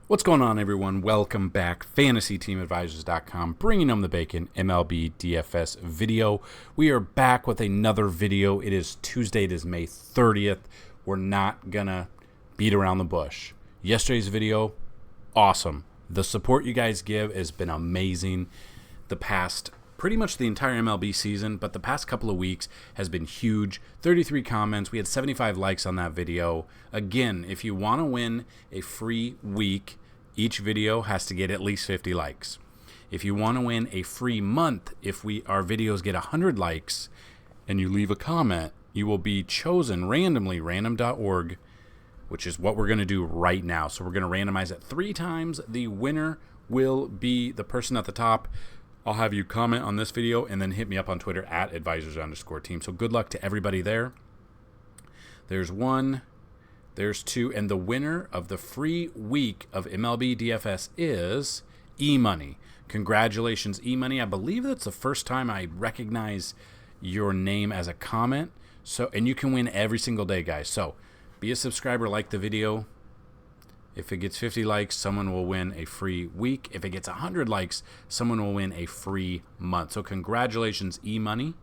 What's going on, everyone? Welcome back. FantasyTeamAdvisors.com, bringing home the bacon, MLB DFS video. We are back with another video. It is Tuesday. It is May 30th. We're not going to beat around the bush. Yesterday's video, awesome. The support you guys give has been amazing. The past, pretty much the entire MLB season, but the past couple of weeks has been huge. 33 comments. We had 75 likes on that video. Again, if you want to win a free week, each video has to get at least 50 likes. If you want to win a free month, if our videos get 100 likes and you leave a comment, you will be chosen randomly, random.org, which is what we're going to do right now. So we're going to randomize it 3 times. The winner will be the person at the top. I'll have you comment on this video and then hit me up on Twitter at advisors_team. So good luck to everybody there. There's 1, there's 2, and the winner of the free week of MLB DFS is E-Money. Congratulations, E-Money. I believe that's the first time I recognize your name as a comment. And you can win every single day, guys. So be a subscriber, like the video. If it gets 50 likes, someone will win a free week. If it gets 100 likes, someone will win a free month. So congratulations, E-Money.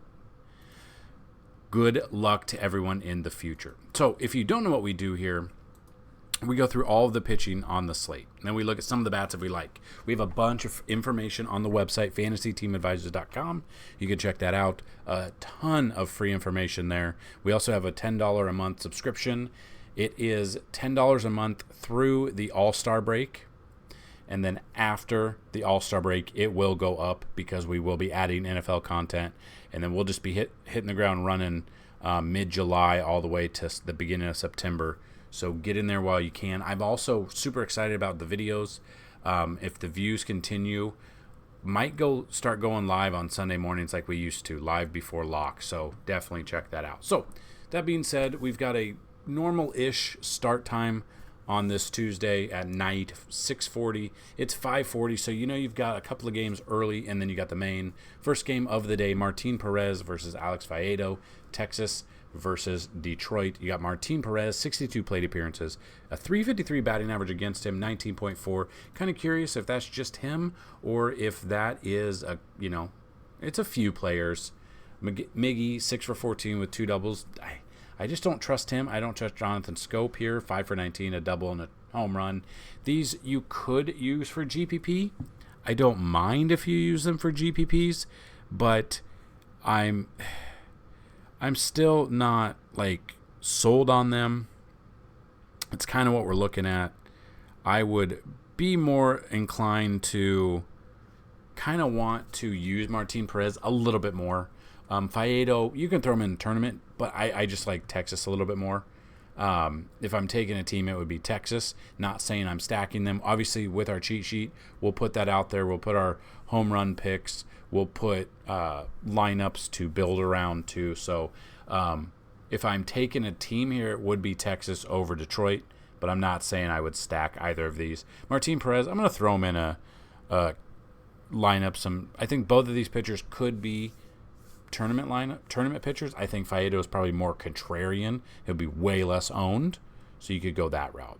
Good luck to everyone in the future. So if you don't know what we do here, we go through all of the pitching on the slate. And then we look at some of the bats if we like. We have a bunch of information on the website, FantasyTeamAdvisors.com. You can check that out. A ton of free information there. We also have a $10 a month subscription. It is $10 a month through the All-Star break. And then after the All-Star break, it will go up because we will be adding NFL content. And then we'll just be hitting the ground running mid-July all the way to the beginning of September. So get in there while you can. I'm also super excited about the videos. If the views continue, might start going live on Sunday mornings like we used to, live before lock. So definitely check that out. So that being said, we've got a normal-ish start time on this Tuesday at night, 6:40. It's 5:40, so you've got a couple of games early, and then you got the main first game of the day, Martin Perez versus Alex Faedo, Texas versus Detroit. You got Martin Perez, 62 plate appearances, a 353 batting average against him, 19.4. Kind of curious if that's just him or if that is it's a few players. Miggy, 6 for 14 with 2 doubles. I just don't trust him. I don't trust Jonathan Scope here. 5 for 19, a double and a home run. These you could use for GPP. I don't mind if you use them for GPPs, but I'm still not sold on them. It's kind of what we're looking at. I would be more inclined to kind of want to use Martin Perez a little bit more. Faedo, you can throw him in a tournament, but I just like Texas a little bit more. If I'm taking a team, it would be Texas. Not saying I'm stacking them. Obviously, with our cheat sheet, we'll put that out there. We'll put our home run picks. We'll put lineups to build around too. So if I'm taking a team here, it would be Texas over Detroit, but I'm not saying I would stack either of these. Martin Perez, I'm going to throw him in a lineup. I think both of these pitchers could be tournament pitchers. I think Faedo is probably more contrarian. He'll be way less owned, so you could go that route.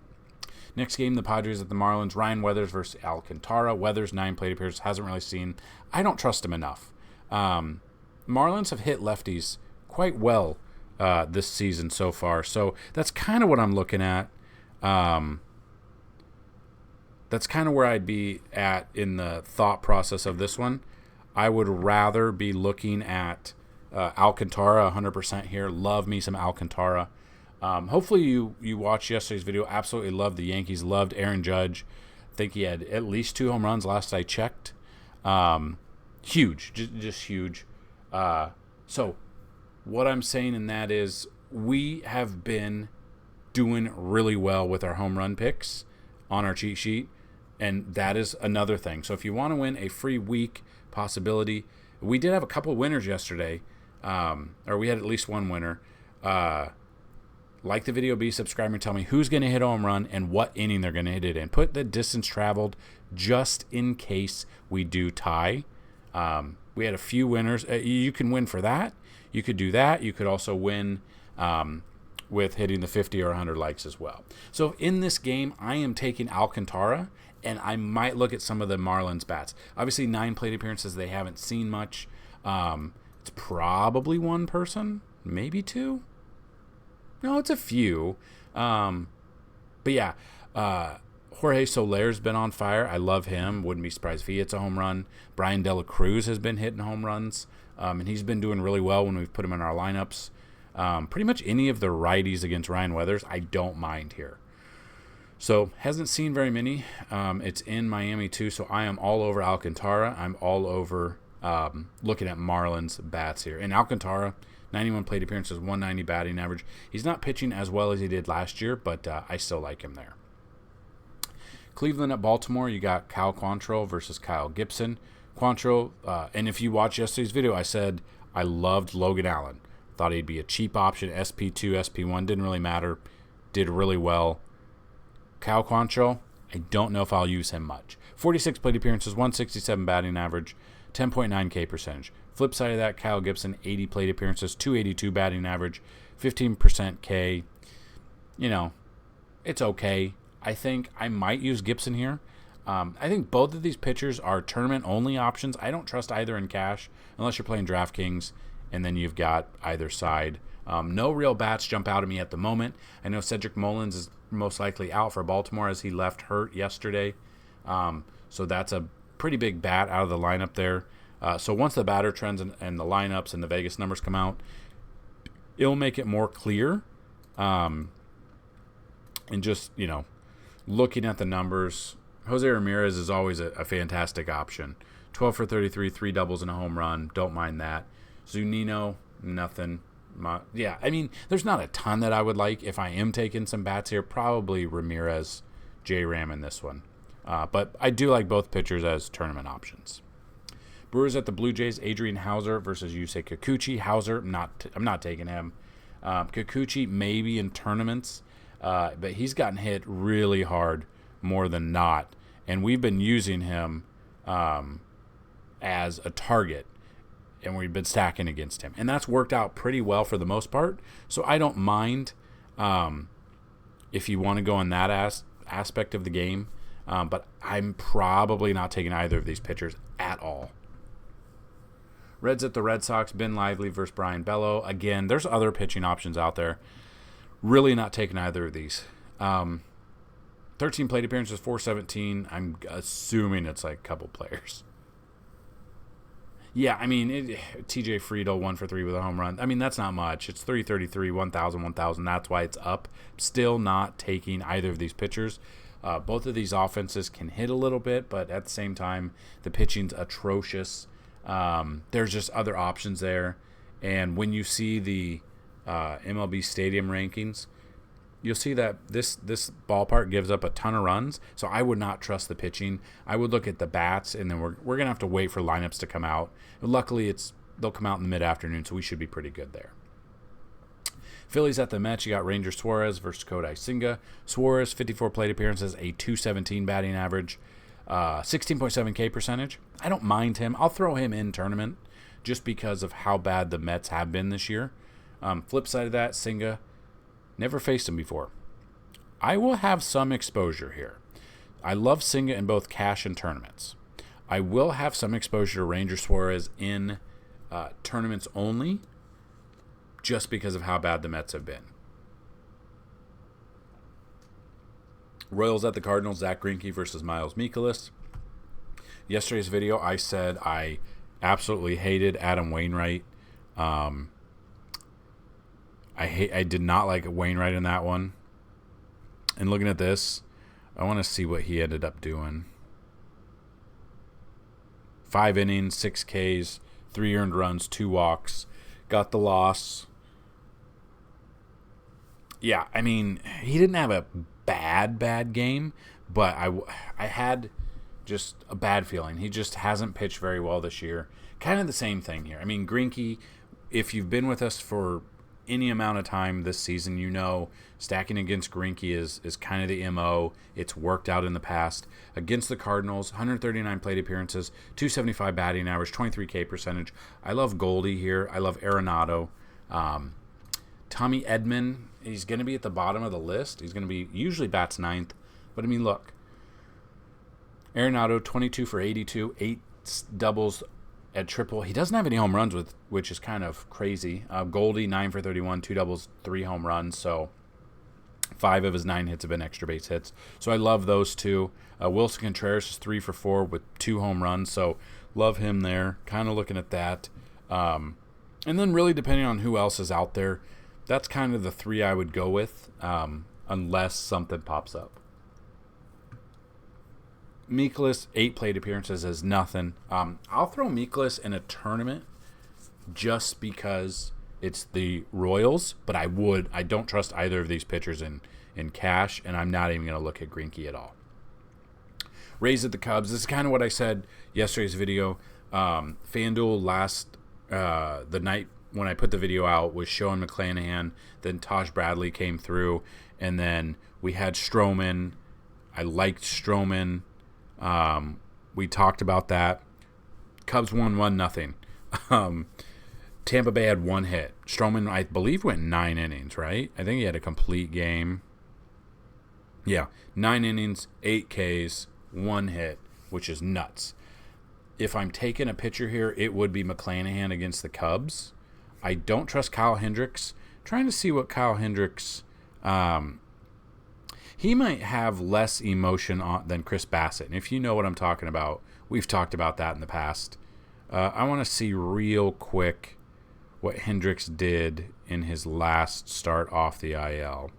Next game, the Padres at the Marlins. Ryan Weathers versus Alcantara. Weathers, 9 plate appearances, hasn't really seen. I don't trust him enough. Marlins have hit lefties quite well this season so far, so that's kind of what I'm looking at. That's kind of where I'd be at in the thought process of this one. I would rather be looking at Alcantara 100% here. Love me some Alcantara. Hopefully you watched yesterday's video. Absolutely loved the Yankees. Loved Aaron Judge. I think he had at least 2 home runs last I checked. Huge. Just huge. So what I'm saying in that is we have been doing really well with our home run picks on our cheat sheet, and that is another thing. So if you want to win a free week possibility, we did have a couple of winners yesterday, or we had at least one winner. Like the video, be subscribed, and tell me who's going to hit a home run and what inning they're going to hit it in. Put the distance traveled just in case we do tie. We had a few winners. You can win for that. You could do that. You could also win with hitting the 50 or 100 likes as well. So in this game, I am taking Alcantara, and I might look at some of the Marlins bats. Obviously, 9 plate appearances, they haven't seen much. It's probably one person, maybe 2. No, it's a few. But yeah, Jorge Soler's been on fire. I love him. Wouldn't be surprised if he hits a home run. Brian De La Cruz has been hitting home runs, and he's been doing really well when we've put him in our lineups. Pretty much any of the righties against Ryan Weathers, I don't mind here. So, hasn't seen very many. It's in Miami, too, so I am all over Alcantara. I'm all over looking at Marlins bats here. And Alcantara, 91 plate appearances, 190 batting average. He's not pitching as well as he did last year, but I still like him there. Cleveland at Baltimore, you got Cal Quantrill versus Kyle Gibson. Quantrill, and if you watched yesterday's video, I said I loved Logan Allen. Thought he'd be a cheap option, SP2, SP1, didn't really matter. Did really well. Cal Quantrill, I don't know if I'll use him much. 46 plate appearances, 167 batting average, 10.9 K percentage. Flip side of that, Kyle Gibson, 80 plate appearances, 282 batting average, 15% K. You know, it's okay. I think I might use Gibson here. I think both of these pitchers are tournament-only options. I don't trust either in cash unless you're playing DraftKings, and then you've got either side. No real bats jump out at me at the moment. I know Cedric Mullins is most likely out for Baltimore as he left hurt yesterday. So that's a pretty big bat out of the lineup there. So once the batter trends and the lineups and the Vegas numbers come out, it'll make it more clear. And just, looking at the numbers, Jose Ramirez is always a fantastic option. 12 for 33, 3 doubles and a home run. Don't mind that. Zunino, nothing. Yeah, I mean, there's not a ton that I would like. If I am taking some bats here, probably Ramirez, J-Ram in this one. But I do like both pitchers as tournament options. Brewers at the Blue Jays, Adrian Hauser versus Yusei Kikuchi. Hauser, I'm not taking him. Kikuchi maybe in tournaments, but he's gotten hit really hard more than not. And we've been using him as a target. And we've been stacking against him. And that's worked out pretty well for the most part. So I don't mind if you want to go in that aspect of the game. But I'm probably not taking either of these pitchers at all. Reds at the Red Sox, Ben Lively versus Brian Bello. Again, there's other pitching options out there. Really not taking either of these. 13 plate appearances, 417. I'm assuming it's like a couple players. Yeah, I mean, TJ Friedel, 1 for 3 with a home run. I mean, that's not much. It's 333, 1,000, 1,000. That's why it's up. Still not taking either of these pitchers. Both of these offenses can hit a little bit, but at the same time, the pitching's atrocious. There's just other options there. And when you see the MLB Stadium rankings, you'll see that this ballpark gives up a ton of runs, so I would not trust the pitching. I would look at the bats, and then we're going to have to wait for lineups to come out. And luckily, they'll come out in the mid-afternoon, so we should be pretty good there. Phillies at the Mets, you got Ranger Suarez versus Kodai Senga. Suarez, 54 plate appearances, a 217 batting average, 16.7 K percentage. I don't mind him. I'll throw him in tournament just because of how bad the Mets have been this year. Flip side of that, Senga, never faced him before. I will have some exposure here. I love Senga in both cash and tournaments. I will have some exposure to Ranger Suarez in tournaments only just because of how bad the Mets have been. Royals at the Cardinals, Zach Greinke versus Miles Mikolas. Yesterday's video, I said I absolutely hated Adam Wainwright. I did not like Wainwright in that one. And looking at this, I want to see what he ended up doing. 5 innings, 6 Ks, 3 earned runs, 2 walks. Got the loss. Yeah, I mean, he didn't have a bad game, but I had just a bad feeling. He just hasn't pitched very well this year. Kind of the same thing here. I mean, Greinke, if you've been with us for any amount of time this season, you know stacking against Greinke is kind of the MO. It's worked out in the past. Against the Cardinals, 139 plate appearances, 275 batting average, 23 K percentage. I love Goldie here. I love Arenado. Tommy Edman he's going to be at the bottom of the list. He's going to be usually bats ninth. But, I mean, look. Arenado, 22 for 82, 8 doubles at triple. He doesn't have any home runs, which is kind of crazy. Goldie, 9 for 31, 2 doubles, 3 home runs. So 5 of his 9 hits have been extra base hits. So I love those two. Wilson Contreras is 3 for 4 with 2 home runs. So love him there. Kind of looking at that. And then really depending on who else is out there, that's kind of the 3 I would go with, unless something pops up. Mikolas, 8 plate appearances is nothing. I'll throw Mikolas in a tournament just because it's the Royals, but I don't trust either of these pitchers in cash, and I'm not even going to look at Greinke at all. Rays at the Cubs. This is kind of what I said yesterday's video. FanDuel the night when I put the video out was showing McClanahan, then Taj Bradley came through, and then we had Stroman. I liked Stroman. We talked about that. Cubs won 1-0. Tampa Bay had 1 hit. Stroman, I believe, went 9 innings, right? I think he had a complete game. Yeah, 9 innings, 8 Ks, 1 hit, which is nuts. If I'm taking a pitcher here, it would be McClanahan against the Cubs. I don't trust Kyle Hendricks. Trying to see what Kyle Hendricks... he might have less emotion than Chris Bassett. And if you know what I'm talking about, we've talked about that in the past. I want to see real quick what Hendricks did in his last start off the IL.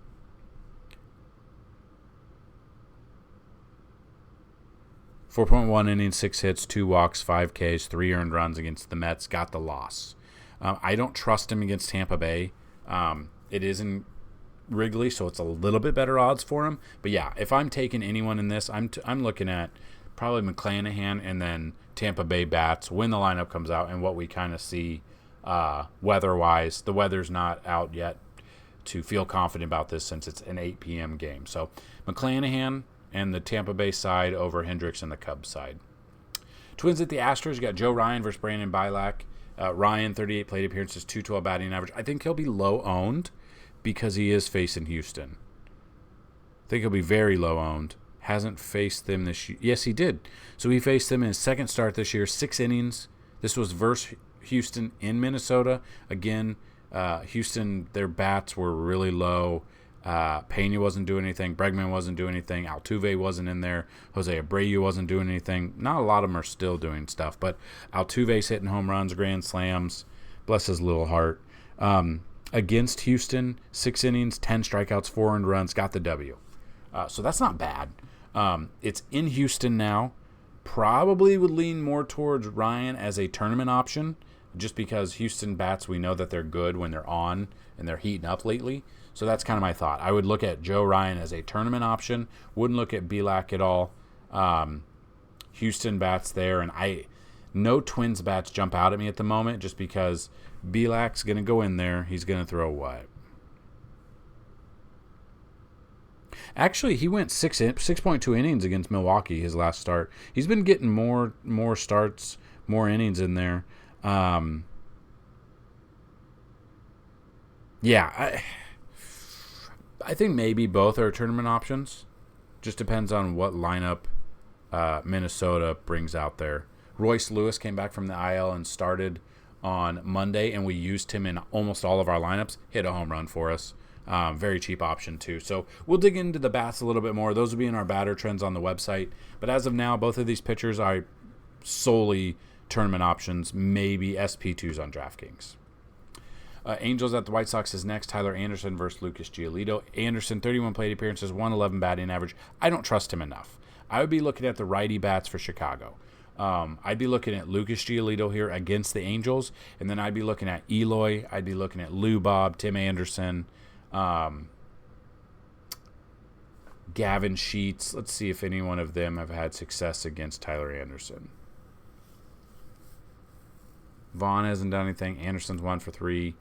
.1 innings, 6 hits, 2 walks, 5 Ks, 3 earned runs against the Mets. Got the loss. I don't trust him against Tampa Bay. It isn't Wrigley, so it's a little bit better odds for him. But yeah, if I'm taking anyone in this, I'm looking at probably McClanahan and then Tampa Bay bats when the lineup comes out and what we kind of see weather-wise. The weather's not out yet to feel confident about this since it's an 8 p.m. game. So McClanahan and the Tampa Bay side over Hendricks and the Cubs side. Twins at the Astros. You got Joe Ryan versus Brandon Bilak. Ryan, 38 plate appearances, 212 batting average. I think he'll be low-owned because he is facing Houston. I think he'll be very low-owned. Hasn't faced them this year. Yes, he did. So he faced them in his second start this year, 6 innings. This was versus Houston in Minnesota. Again, Houston, their bats were really low. Pena wasn't doing anything. Bregman wasn't doing anything. Altuve wasn't in there. Jose Abreu wasn't doing anything. Not a lot of them are still doing stuff, but Altuve's hitting home runs, grand slams. Bless his little heart. Against Houston, 6 innings, 10 strikeouts, 4 earned runs, got the W. So that's not bad. It's in Houston now. Probably would lean more towards Ryan as a tournament option, just because Houston bats, we know that they're good when they're on and they're heating up lately. So that's kind of my thought. I would look at Joe Ryan as a tournament option. Wouldn't look at Bilak at all. Houston bats there, and no Twins bats jump out at me at the moment just because Bilak's going to go in there. He's going to throw what? Actually, he went 6.2 innings against Milwaukee his last start. He's been getting more starts, more innings in there. I think maybe both are tournament options. Just depends on what lineup Minnesota brings out there. Royce Lewis came back from the IL and started on Monday, and we used him in almost all of our lineups. Hit a home run for us. Very cheap option, too. So we'll dig into the bats a little bit more. Those will be in our batter trends on the website. But as of now, both of these pitchers are solely tournament options, maybe SP2s on DraftKings. Angels at the White Sox is next. Tyler Anderson versus Lucas Giolito. Anderson, 31 plate appearances, 111 batting average. I don't trust him enough. I would be looking at the righty bats for Chicago. I'd be looking at Lucas Giolito here against the Angels, and then I'd be looking at Eloy. I'd be looking at Lou Bob, Tim Anderson, Gavin Sheets. Let's see if any one of them have had success against Tyler Anderson. Vaughn hasn't done anything. Anderson's 1 for 3.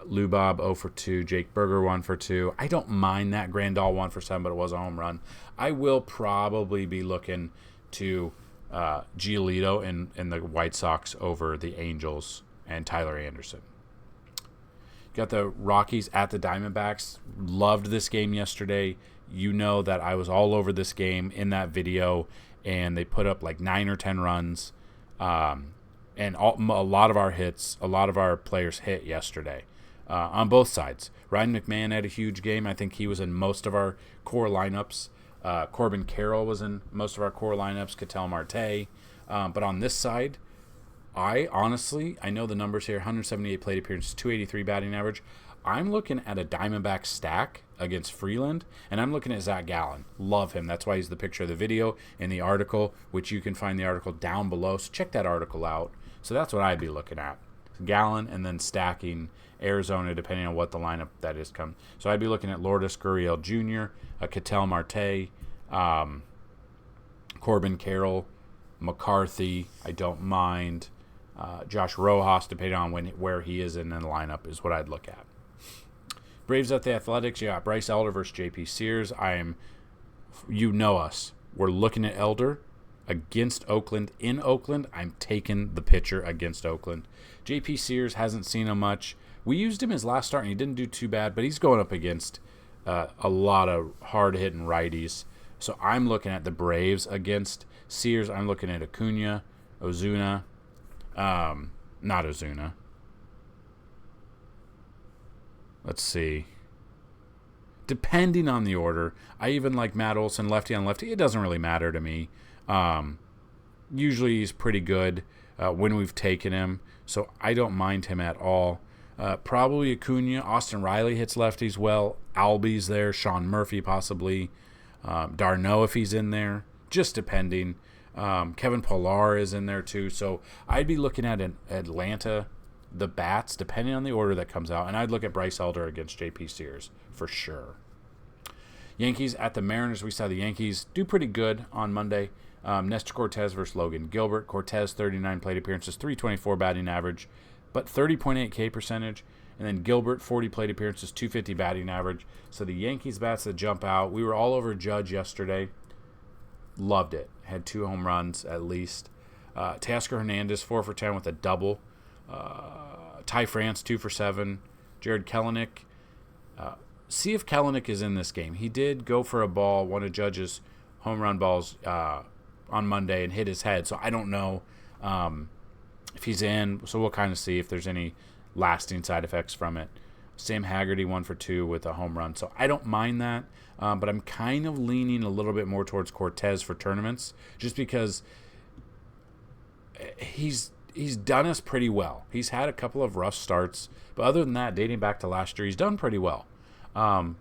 Lou Bob 0 for 2. Jake Berger 1 for 2. I don't mind that. Grandal 1 for 7, but it was a home run. I will probably be looking to Giolito and the White Sox over the Angels and Tyler Anderson. Got the Rockies at the Diamondbacks. Loved this game yesterday. You know that I was all over this game in that video, and they put up like 9 or 10 runs. And a lot of our hits, a lot of our players hit yesterday on both sides. Ryan McMahon had a huge game. I think he was in most of our core lineups. Corbin Carroll was in most of our core lineups. Ketel Marte. But on this side, I know the numbers here, 178 plate appearances, 283 batting average. I'm looking at a Diamondback stack against Freeland, and I'm looking at Zach Gallen. Love him. That's why he's the picture of the video in the article, which you can find the article down below. So check that article out. So that's what I'd be looking at. Gallen and then stacking Arizona, depending on what the lineup that is come. So I'd be looking at Lourdes Gurriel Jr., Ketel Marte, Corbin Carroll, McCarthy. I don't mind. Josh Rojas, depending on where he is in the lineup, is what I'd look at. Braves at the Athletics. You got Bryce Elder versus J.P. Sears. You know us. We're looking at Elder against Oakland. In Oakland, I'm taking the pitcher against Oakland. J.P. Sears hasn't seen him much. We used him his last start, and he didn't do too bad, but he's going up against a lot of hard-hitting righties. So I'm looking at the Braves against Sears. I'm looking at Acuna, Ozuna. Not Ozuna. Let's see. Depending on the order, I even like Matt Olson, lefty on lefty. It doesn't really matter to me. Usually he's pretty good when we've taken him, so I don't mind him at all. Probably Acuna. Austin Riley hits lefties well. Albies there. Sean Murphy possibly. Darno if he's in there. Just depending. Kevin Pillar is in there too. So I'd be looking at Atlanta, the bats, depending on the order that comes out. And I'd look at Bryce Elder against J.P. Sears for sure. Yankees at the Mariners. We saw the Yankees do pretty good on Monday. Nestor Cortez versus Logan Gilbert. Cortez, 39 plate appearances, 324 batting average, but 30.8 K percentage. And then Gilbert, 40 plate appearances, 250 batting average. So the Yankees bats that jump out. We were all over Judge yesterday. Loved it. Had 2 home runs at least. Teoscar Hernandez, 4 for 10 with a double. Ty France, 2 for 7. Jared Kelenic. See if Kelenic is in this game. He did go for a ball, one of Judge's home run balls on Monday, and hit his head. So I don't know if he's in. So we'll kind of see if there's any lasting side effects from it. Sam Haggerty, 1 for 2 with a home run. So I don't mind that. But I'm kind of leaning a little bit more towards Cortez for tournaments, just because he's done us pretty well. He's had a couple of rough starts, but other than that, dating back to last year, he's done pretty well. And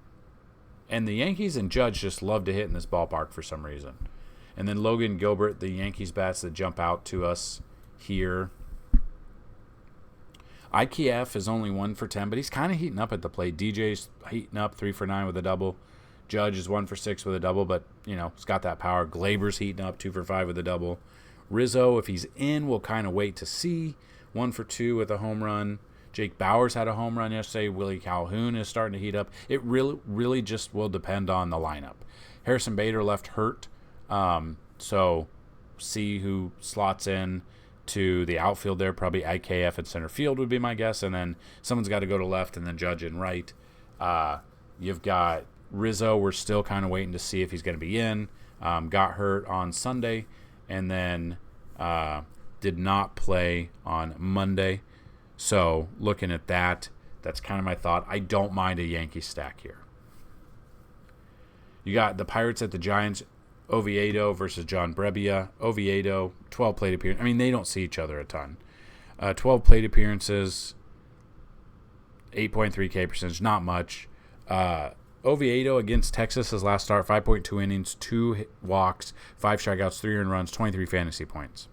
the Yankees and Judge just love to hit in this ballpark for some reason. And then Logan Gilbert, the Yankees bats that jump out to us here. IKF is only 1 for 10, but he's kind of heating up at the plate. DJ's heating up, 3 for 9 with a double. Judge is 1 for 6 with a double, but, he's got that power. Glaber's heating up, 2 for 5 with a double. Rizzo, if he's in, we'll kind of wait to see. 1 for 2 with a home run. Jake Bauers had a home run yesterday. Willie Calhoun is starting to heat up. It really just will depend on the lineup. Harrison Bader left hurt, so see who slots in to the outfield there. Probably IKF in center field would be my guess, and then someone's got to go to left and then Judge in right. You've got Rizzo. We're still kind of waiting to see if he's going to be in. Got hurt on Sunday, and then did not play on Monday. So looking at that, that's kind of my thought. I don't mind a Yankee stack here. You got the Pirates at the Giants. Oviedo versus John Brebbia. Oviedo, 12 plate appearances. I mean, they don't see each other a ton. 12 plate appearances, 8.3 K percentage, not much. Oviedo against Texas, his last start, 5.2 innings, 2 walks, 5 strikeouts, 3 earned runs, 23 fantasy points.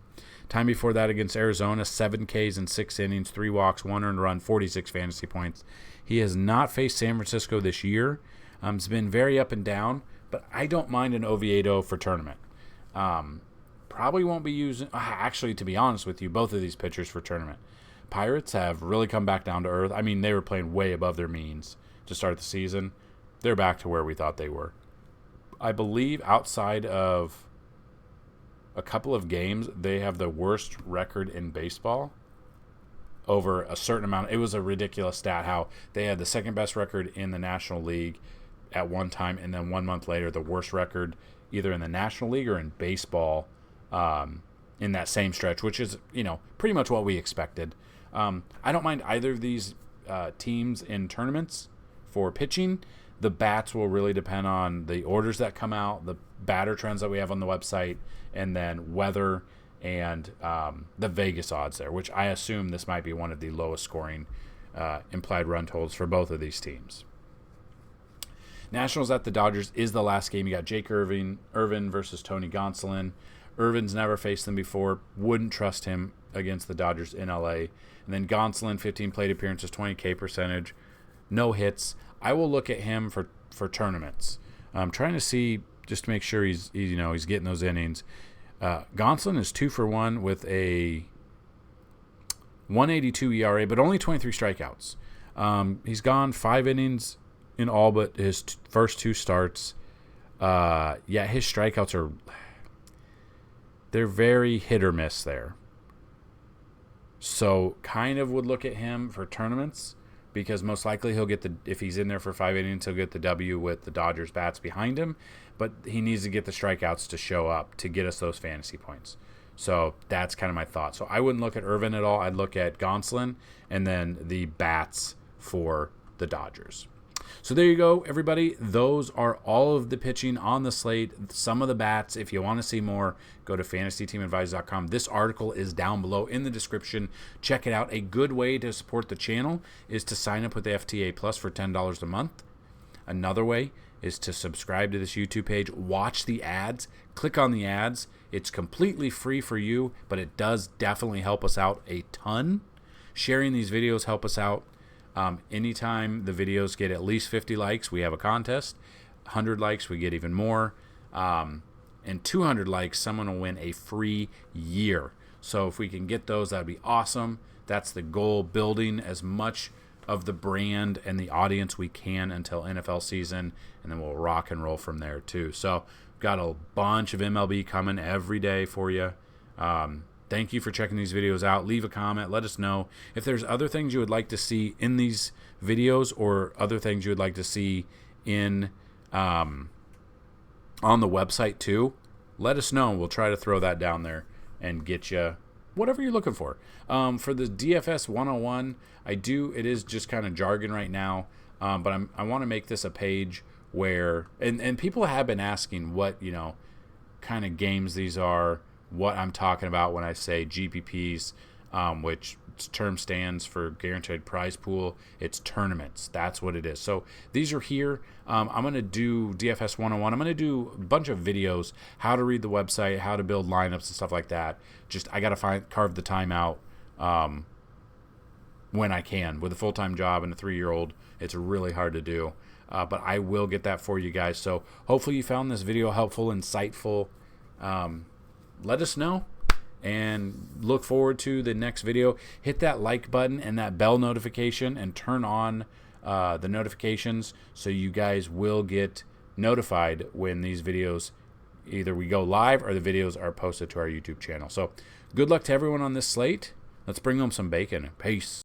Time before that against Arizona, 7 Ks in 6 innings, 3 walks, 1 earned run, 46 fantasy points. He has not faced San Francisco this year. It's been very up and down, but I don't mind an Oviedo for tournament. Probably won't be using, actually, to be honest with you, both of these pitchers for tournament. Pirates have really come back down to earth. I mean, they were playing way above their means to start the season. They're back to where we thought they were. I believe outside of a couple of games, they have the worst record in baseball. over a certain amount. It was a ridiculous stat how they had the second best record in the National League at one time, and then 1 month later, the worst record either in the National League or in baseball in that same stretch, which is, pretty much what we expected. I don't mind either of these teams in tournaments for pitching. The bats will really depend on the orders that come out, the batter trends that we have on the website, and then weather and the Vegas odds there, which I assume this might be one of the lowest scoring implied run totals for both of these teams. Nationals at the Dodgers is the last game. You got Jake Irvin versus Tony Gonsolin. Irvin's never faced them before. Wouldn't trust him against the Dodgers in LA. And then Gonsolin, 15 plate appearances, 20K percentage, no hits. I will look at him for tournaments. I'm trying to see just to make sure he's getting those innings. Gonsolin is 2 for 1 with a 1.82 ERA, but only 23 strikeouts. He's gone 5 innings in all but his first 2 starts. His strikeouts they're very hit or miss there. So kind of would look at him for tournaments because most likely he'll get if he's in there for 5 innings, he'll get the W with the Dodgers bats behind him. But he needs to get the strikeouts to show up to get us those fantasy points. So that's kind of my thought. So I wouldn't look at Irvin at all. I'd look at Gonsolin and then the bats for the Dodgers. So there you go, everybody. Those are all of the pitching on the slate, some of the bats. If you want to see more, go to FantasyTeamAdvisors.com. This article is down below in the description. Check it out. A good way to support the channel is to sign up with the FTA Plus for $10 a month. Another way is to subscribe to this YouTube page, watch the ads, click on the ads. It's completely free for you, but it does definitely help us out a ton. Sharing these videos help us out. Anytime the videos get at least 50 likes, we have a contest. 100 likes, we get even more. And 200 likes, someone will win a free year. So if we can get those, that'd be awesome. That's the goal, building as much of the brand and the audience we can until NFL season, and then we'll rock and roll from there too. So got a bunch of MLB coming every day for you. Thank you for checking these videos out. Leave a comment. Let us know if there's other things you would like to see in these videos or other things you would like to see in on the website too. Let us know. We'll try to throw that down there and get you whatever you're looking for. For the DFS 101, it is just kind of jargon right now, but I want to make this a page where, and people have been asking what, kind of games these are, what I'm talking about when I say GPPs, which term stands for Guaranteed Prize Pool. It's tournaments. That's what it is. So these are here. I'm going to do DFS 101. I'm going to do a bunch of videos, how to read the website, how to build lineups and stuff like that. Just I got to carve the time out when I can. With a full-time job and a 3-year-old, it's really hard to do. But I will get that for you guys. So hopefully you found this video helpful, insightful. Let us know and look forward to the next video. Hit that like button and that bell notification and turn on the notifications so you guys will get notified when these videos, either we go live or the videos are posted to our YouTube channel. So good luck to everyone on this slate. Let's bring home some bacon. Peace.